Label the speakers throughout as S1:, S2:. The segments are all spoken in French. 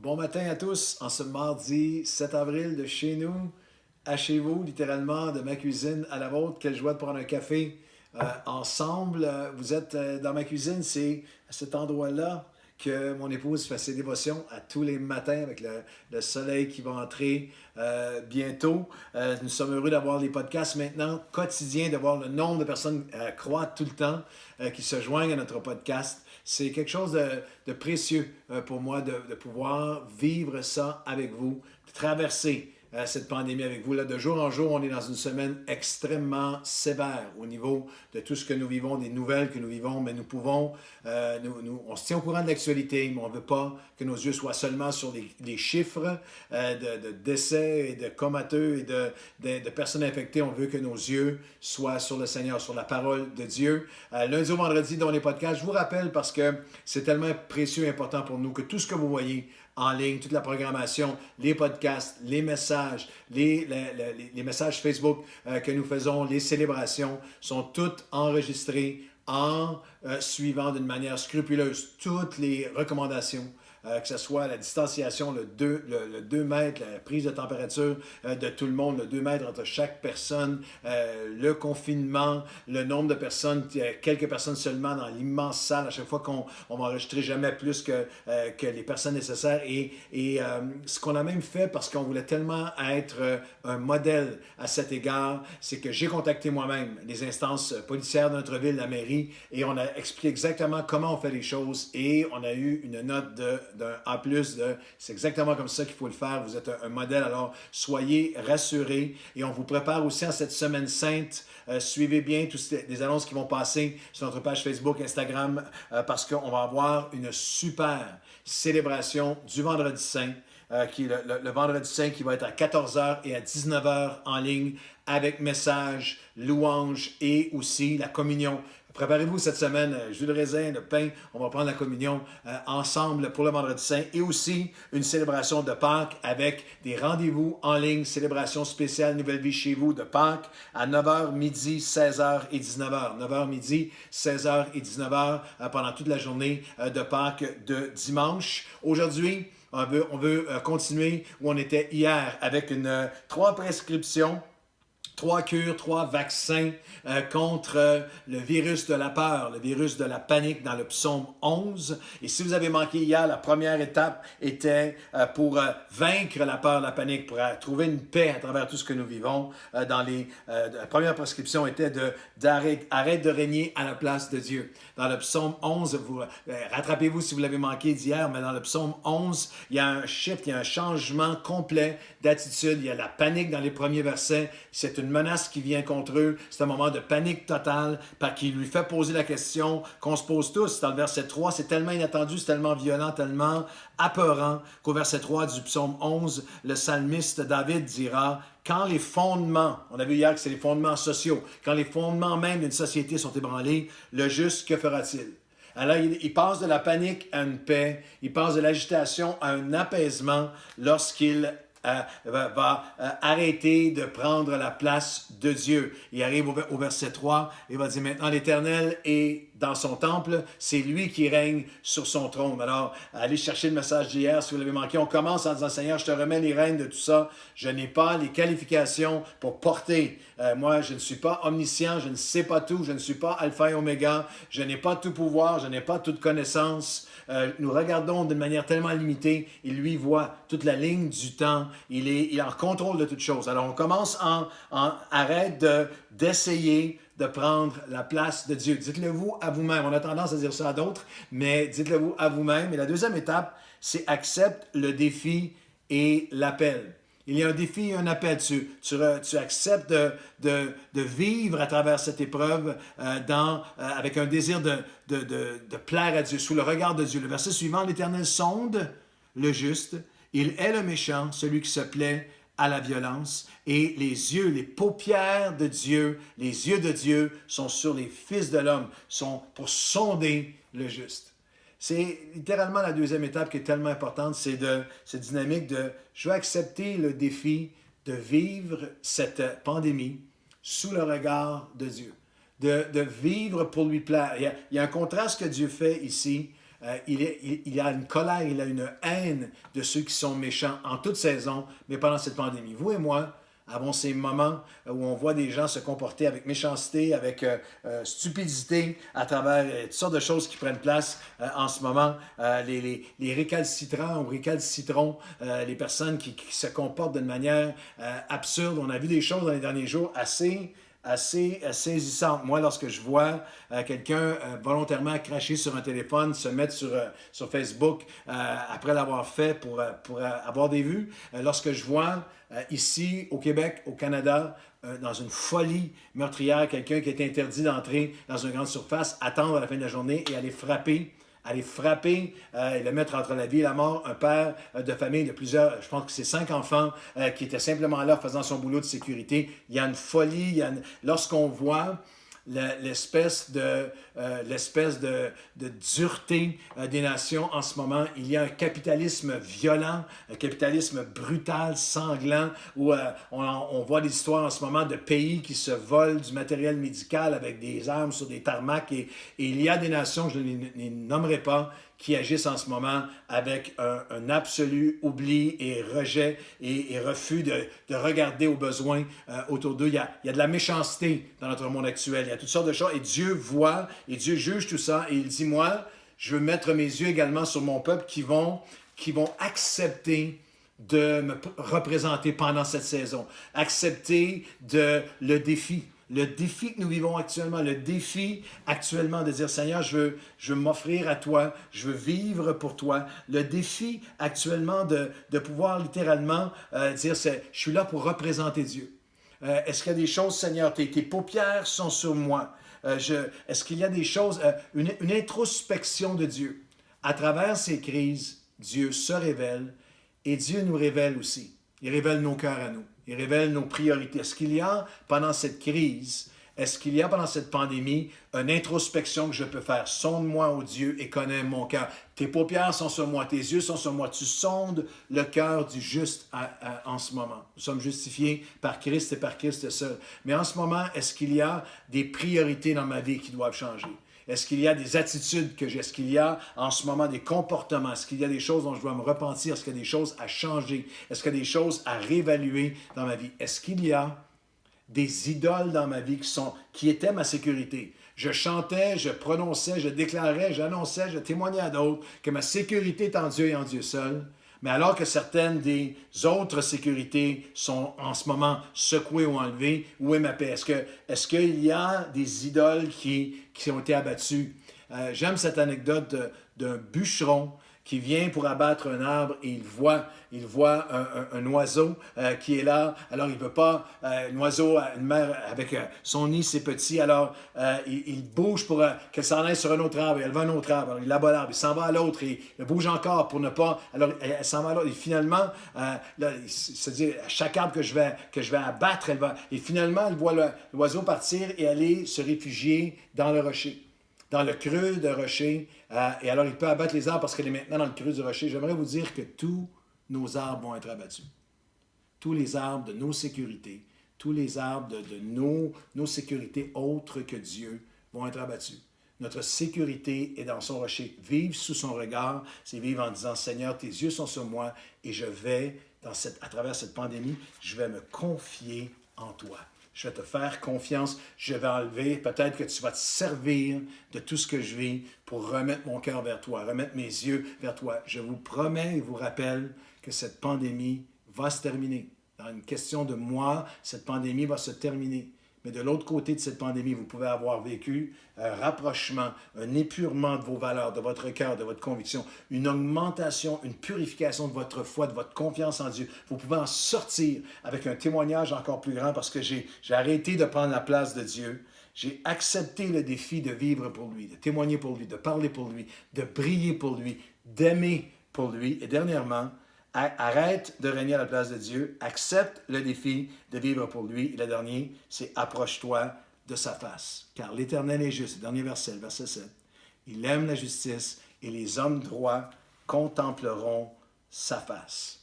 S1: Bon matin à tous, en ce mardi 7 avril de chez nous, à chez vous, littéralement, de ma cuisine à la vôtre. Quelle joie de prendre un café ensemble. Vous êtes dans ma cuisine, c'est à cet endroit-là que mon épouse fait ses dévotions à tous les matins avec le soleil qui va entrer bientôt. Nous sommes heureux d'avoir les podcasts maintenant quotidiens, de voir le nombre de personnes croître tout le temps qui se joignent à notre podcast. C'est quelque chose de précieux pour moi de pouvoir vivre ça avec vous, de traverser cette pandémie avec vous. Là, de jour en jour, on est dans une semaine extrêmement sévère au niveau de tout ce que nous vivons, des nouvelles que nous vivons, mais nous pouvons, on se tient au courant de l'actualité, mais on ne veut pas que nos yeux soient seulement sur les chiffres de décès et de comateux et de personnes infectées. On veut que nos yeux soient sur le Seigneur, sur la parole de Dieu. Lundi au vendredi, dans les podcasts, je vous rappelle parce que c'est tellement précieux et important pour nous que tout ce que vous voyez en ligne, toute la programmation, les podcasts, les messages, les messages Facebook que nous faisons, les célébrations, sont toutes enregistrées en suivant d'une manière scrupuleuse toutes les recommandations. Que ce soit la distanciation, le 2 mètres, la prise de température de tout le monde, le 2 mètres entre chaque personne, le confinement, le nombre de personnes, quelques personnes seulement dans l'immense salle, à chaque fois qu'on va enregistrer jamais plus que les personnes nécessaires. Et ce qu'on a même fait, parce qu'on voulait tellement être un modèle à cet égard, c'est que j'ai contacté moi-même les instances policières de notre ville, la mairie, et on a expliqué exactement comment on fait les choses, et on a eu une note d'un A+, c'est exactement comme ça qu'il faut le faire. Vous êtes un modèle, alors soyez rassurés. Et on vous prépare aussi en cette semaine sainte. Suivez bien toutes les annonces qui vont passer sur notre page Facebook, Instagram, parce qu'on va avoir une super célébration du Vendredi Saint, qui est le Vendredi Saint qui va être à 14h et à 19h en ligne avec message, louange et aussi la communion. Préparez-vous cette semaine, jus de raisin, le pain, on va prendre la communion ensemble pour le Vendredi Saint et aussi une célébration de Pâques avec des rendez-vous en ligne, célébration spéciale Nouvelle Vie chez vous de Pâques à 9h, midi, 16h et 19h. 9h, midi, 16h et 19h pendant toute la journée de Pâques de dimanche. Aujourd'hui, on veut continuer où on était hier avec 3 prescriptions. 3 cures, 3 vaccins contre le virus de la peur, le virus de la panique dans le psaume 11. Et si vous avez manqué hier, la première étape était pour vaincre la peur, la panique, pour trouver une paix à travers tout ce que nous vivons. La première prescription était arrête de régner à la place de Dieu. Dans le psaume 11, rattrapez-vous si vous l'avez manqué d'hier, mais dans le psaume 11, il y a un shift, il y a un changement complet d'attitude. Il y a la panique dans les premiers versets. C'est une menace qui vient contre eux. C'est un moment de panique totale parce qu'il lui fait poser la question qu'on se pose tous. Dans le verset 3, c'est tellement inattendu, c'est tellement violent, tellement apeurant qu'au verset 3 du psaume 11, le psalmiste David dira « Quand les fondements, on a vu hier que c'est les fondements sociaux, quand les fondements même d'une société sont ébranlés, le juste, que fera-t-il? » Alors, il passe de la panique à une paix, il passe de l'agitation à un apaisement lorsqu'il va arrêter de prendre la place de Dieu. Il arrive au verset 3, il va dire maintenant l'Éternel est dans son temple, c'est lui qui règne sur son trône. Alors, allez chercher le message d'hier si vous l'avez manqué. On commence en disant Seigneur, je te remets les rênes de tout ça. Je n'ai pas les qualifications pour porter. Moi, je ne suis pas omniscient, je ne sais pas tout, je ne suis pas alpha et oméga, je n'ai pas tout pouvoir, je n'ai pas toute connaissance. Nous regardons d'une manière tellement limitée, et lui voit toute la ligne du temps, il est en contrôle de toutes choses. Alors on commence arrête d'essayer de prendre la place de Dieu. Dites-le vous à vous-même. On a tendance à dire ça à d'autres, mais dites-le vous à vous-même. Et la deuxième étape, c'est accepte le défi et l'appel. Il y a un défi et un appel. Tu acceptes de vivre à travers cette épreuve avec un désir de plaire à Dieu, sous le regard de Dieu. Le verset suivant, l'Éternel sonde le juste, il est le méchant, celui qui se plaît à la violence, et les yeux, les paupières de Dieu, les yeux de Dieu sont sur les fils de l'homme, sont pour sonder le juste. C'est littéralement la deuxième étape qui est tellement importante, c'est cette dynamique de je vais accepter le défi de vivre cette pandémie sous le regard de Dieu, de vivre pour lui plaire. Il y a un contraste que Dieu fait ici il a une colère, il a une haine de ceux qui sont méchants en toute saison, mais pendant cette pandémie. Vous et moi avons ces moments où on voit des gens se comporter avec méchanceté, avec stupidité, à travers toutes sortes de choses qui prennent place en ce moment. Les récalcitrants ou récalcitrons, les personnes qui se comportent d'une manière absurde. On a vu des choses dans les derniers jours assez saisissante. Moi, lorsque je vois quelqu'un volontairement cracher sur un téléphone, se mettre sur Facebook après l'avoir fait pour avoir des vues, lorsque je vois ici au Québec, au Canada, dans une folie meurtrière, quelqu'un qui est interdit d'entrer dans une grande surface, attendre à la fin de la journée et aller frapper et le mettre entre la vie et la mort, un père de famille de plusieurs, je pense que c'est 5 enfants, qui était simplement là faisant son boulot de sécurité. Il y a une folie, lorsqu'on voit l'espèce de dureté des nations en ce moment. Il y a un capitalisme violent, un capitalisme brutal, sanglant, où on voit des histoires en ce moment de pays qui se volent du matériel médical avec des armes sur des tarmacs. Et il y a des nations, je ne les nommerai pas, qui agissent en ce moment avec un absolu oubli et rejet et refus de regarder aux besoins autour d'eux. Il y a de la méchanceté dans notre monde actuel. Il y a toutes sortes de choses. Et Dieu voit, et Dieu juge tout ça. Et il dit, moi, je veux mettre mes yeux également sur mon peuple qui vont accepter de me représenter pendant cette saison. Accepter le défi. Le défi que nous vivons actuellement, le défi actuellement de dire, Seigneur, je veux m'offrir à toi, je veux vivre pour toi. Le défi actuellement de pouvoir littéralement dire, je suis là pour représenter Dieu. Est-ce qu'il y a des choses, Seigneur, tes paupières sont sur moi. Est-ce qu'il y a des choses, une introspection de Dieu. À travers ces crises, Dieu se révèle et Dieu nous révèle aussi. Il révèle nos cœurs à nous. Il révèle nos priorités. Est-ce qu'il y a, pendant cette crise, est-ce qu'il y a, pendant cette pandémie, une introspection que je peux faire? Sonde-moi, ô Dieu, et connais mon cœur. Tes paupières sont sur moi, tes yeux sont sur moi. Tu sondes le cœur du juste en ce moment. Nous sommes justifiés par Christ et par Christ seul. Mais en ce moment, est-ce qu'il y a des priorités dans ma vie qui doivent changer? Est-ce qu'il y a des attitudes que j'ai? Est-ce qu'il y a en ce moment des comportements? Est-ce qu'il y a des choses dont je dois me repentir? Est-ce qu'il y a des choses à changer? Est-ce qu'il y a des choses à réévaluer dans ma vie? Est-ce qu'il y a des idoles dans ma vie qui étaient ma sécurité? Je chantais, je prononçais, je déclarais, j'annonçais, je témoignais à d'autres que ma sécurité est en Dieu et en Dieu seul. Mais alors que certaines des autres sécurités sont en ce moment secouées ou enlevées, où est ma paix? Est-ce qu'il y a des idoles qui ont été abattues? J'aime cette anecdote d'un bûcheron qui vient pour abattre un arbre et il voit un oiseau qui est là. Alors, il ne veut pas, un oiseau, une mère avec son nid, ses petits, alors il bouge pour qu'elle s'en aille sur un autre arbre. Et elle va à un autre arbre. Alors, il abat l'arbre, il s'en va à l'autre et il bouge encore pour ne pas. Alors, elle s'en va à l'autre. Et finalement, c'est-à-dire, à chaque arbre que je vais abattre, elle va. Et finalement, elle voit l'oiseau partir et aller se réfugier dans le rocher, dans le creux de rocher. Et alors, il peut abattre les arbres parce qu'elle est maintenant dans le creux du rocher. J'aimerais vous dire que tous nos arbres vont être abattus. Tous les arbres de nos sécurités, tous les arbres de nos sécurités autres que Dieu vont être abattus. Notre sécurité est dans son rocher. Vivre sous son regard, c'est vivre en disant, Seigneur, tes yeux sont sur moi et je vais, à travers cette pandémie, je vais me confier en toi. Je vais te faire confiance, je vais enlever, peut-être que tu vas te servir de tout ce que je vis pour remettre mon cœur vers toi, remettre mes yeux vers toi. Je vous promets et vous rappelle que cette pandémie va se terminer. Dans une question de mois, cette pandémie va se terminer. Mais de l'autre côté de cette pandémie, vous pouvez avoir vécu un rapprochement, un épurement de vos valeurs, de votre cœur, de votre conviction, une augmentation, une purification de votre foi, de votre confiance en Dieu. Vous pouvez en sortir avec un témoignage encore plus grand parce que j'ai arrêté de prendre la place de Dieu. J'ai accepté le défi de vivre pour lui, de témoigner pour lui, de parler pour lui, de briller pour lui, d'aimer pour lui. Et dernièrement, arrête de régner à la place de Dieu, accepte le défi de vivre pour lui. Et le dernier, c'est approche-toi de sa face. Car l'Éternel est juste. Le dernier verset, le verset 7. Il aime la justice et les hommes droits contempleront sa face.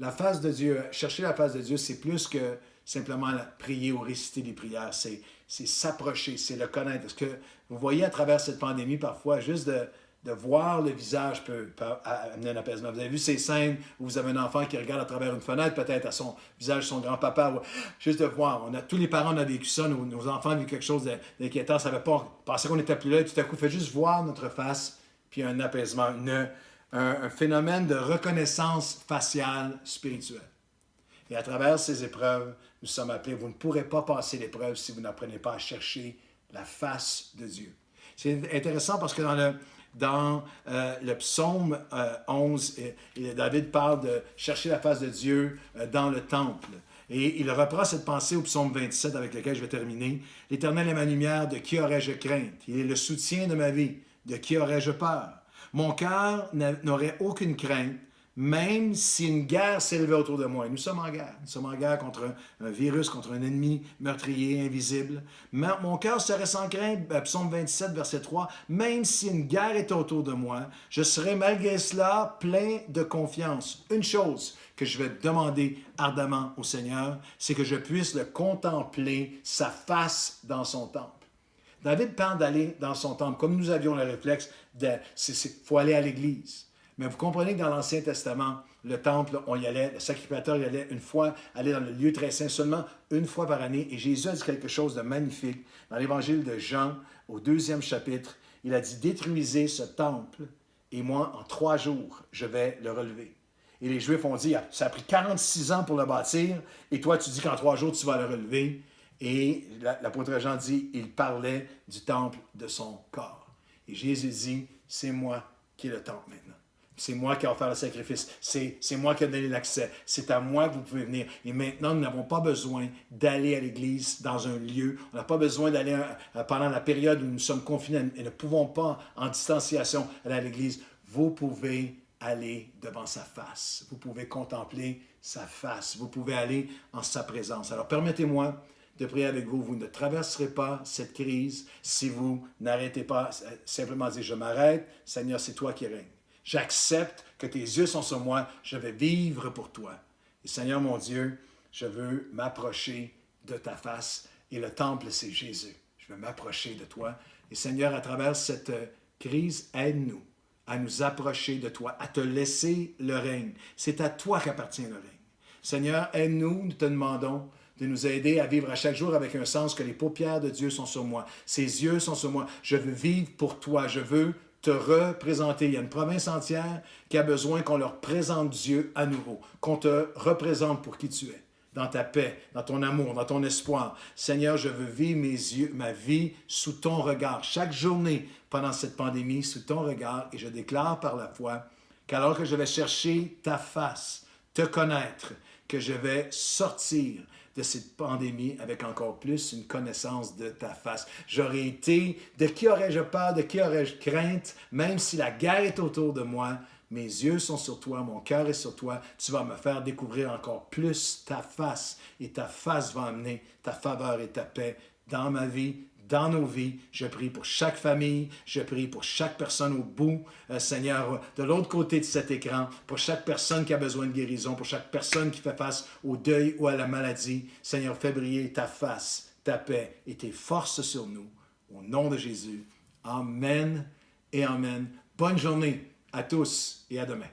S1: La face de Dieu, chercher la face de Dieu, c'est plus que simplement prier ou réciter des prières. C'est s'approcher, c'est le connaître. Parce que vous voyez à travers cette pandémie, parfois, juste de voir le visage peut amener un apaisement. Vous avez vu ces scènes où vous avez un enfant qui regarde à travers une fenêtre, peut-être à son visage, son grand-papa, ou juste de voir. Tous les parents, on a vécu ça, nos enfants ont vu quelque chose d'inquiétant, on ne savait pas, on pensait qu'on n'était plus là, et tout à coup, fait juste voir notre face, puis un apaisement, un phénomène de reconnaissance faciale spirituelle. Et à travers ces épreuves, nous sommes appelés, vous ne pourrez pas passer l'épreuve si vous n'apprenez pas à chercher la face de Dieu. C'est intéressant parce que dans le psaume 11, David parle de chercher la face de Dieu dans le temple. Et il reprend cette pensée au psaume 27 avec lequel je vais terminer. « L'Éternel est ma lumière, de qui aurais-je crainte? Il est le soutien de ma vie, de qui aurais-je peur? Mon cœur n'aurait aucune crainte, même si une guerre s'élevait autour de moi. » Et nous sommes en guerre. Nous sommes en guerre contre un virus, contre un ennemi meurtrier, invisible. Mon cœur serait sans crainte, psaume 27, verset 3, « Même si une guerre était autour de moi, je serais malgré cela plein de confiance. » Une chose que je vais demander ardemment au Seigneur, c'est que je puisse le contempler, sa face dans son temple. David parle d'aller dans son temple, comme nous avions le réflexe, il faut aller à l'église. Mais vous comprenez que dans l'Ancien Testament, le temple, on y allait, le sacrificateur y allait une fois, aller dans le lieu très saint seulement une fois par année. Et Jésus a dit quelque chose de magnifique. Dans l'Évangile de Jean, au 2e chapitre, il a dit « Détruisez ce temple, et moi, en 3 jours, je vais le relever. » Et les Juifs ont dit « Ça a pris 46 ans pour le bâtir, et toi, tu dis qu'en 3 jours, tu vas le relever. » Et l'apôtre Jean dit, il parlait du temple de son corps. Et Jésus dit, c'est moi qui ai le temple maintenant. C'est moi qui ai offert le sacrifice. C'est moi qui ai donné l'accès. C'est à moi que vous pouvez venir. Et maintenant, nous n'avons pas besoin d'aller à l'église dans un lieu. On n'a pas besoin d'aller pendant la période où nous sommes confinés et ne pouvons pas, en distanciation, aller à l'église. Vous pouvez aller devant sa face. Vous pouvez contempler sa face. Vous pouvez aller en sa présence. Alors, permettez-moi de prier avec vous. Vous ne traverserez pas cette crise si vous n'arrêtez pas, simplement dire, je m'arrête, Seigneur, c'est toi qui règnes. J'accepte que tes yeux sont sur moi, je vais vivre pour toi. Et Seigneur mon Dieu, je veux m'approcher de ta face. Et le temple, c'est Jésus. Je veux m'approcher de toi. Et Seigneur, à travers cette crise, aide-nous à nous approcher de toi, à te laisser le règne. C'est à toi qu'appartient le règne. Seigneur, aide-nous, nous te demandons, de nous aider à vivre à chaque jour avec un sens que les paupières de Dieu sont sur moi. Ses yeux sont sur moi. Je veux vivre pour toi. Je veux te représenter. Il y a une province entière qui a besoin qu'on leur présente Dieu à nouveau, qu'on te représente pour qui tu es, dans ta paix, dans ton amour, dans ton espoir. Seigneur, je veux vivre ma vie sous ton regard, chaque journée pendant cette pandémie, sous ton regard, et je déclare par la foi qu'alors que je vais chercher ta face, te connaître, que je vais sortir de cette pandémie avec encore plus une connaissance de ta face. J'aurais été, de qui aurais-je peur, de qui aurais-je crainte, même si la guerre est autour de moi, mes yeux sont sur toi, mon cœur est sur toi, tu vas me faire découvrir encore plus ta face, et ta face va amener ta faveur et ta paix dans ma vie, dans nos vies. Je prie pour chaque famille, je prie pour chaque personne au bout, Seigneur, de l'autre côté de cet écran, pour chaque personne qui a besoin de guérison, pour chaque personne qui fait face au deuil ou à la maladie. Seigneur, fais briller ta face, ta paix et tes forces sur nous. Au nom de Jésus. Amen et amen. Bonne journée à tous et à demain.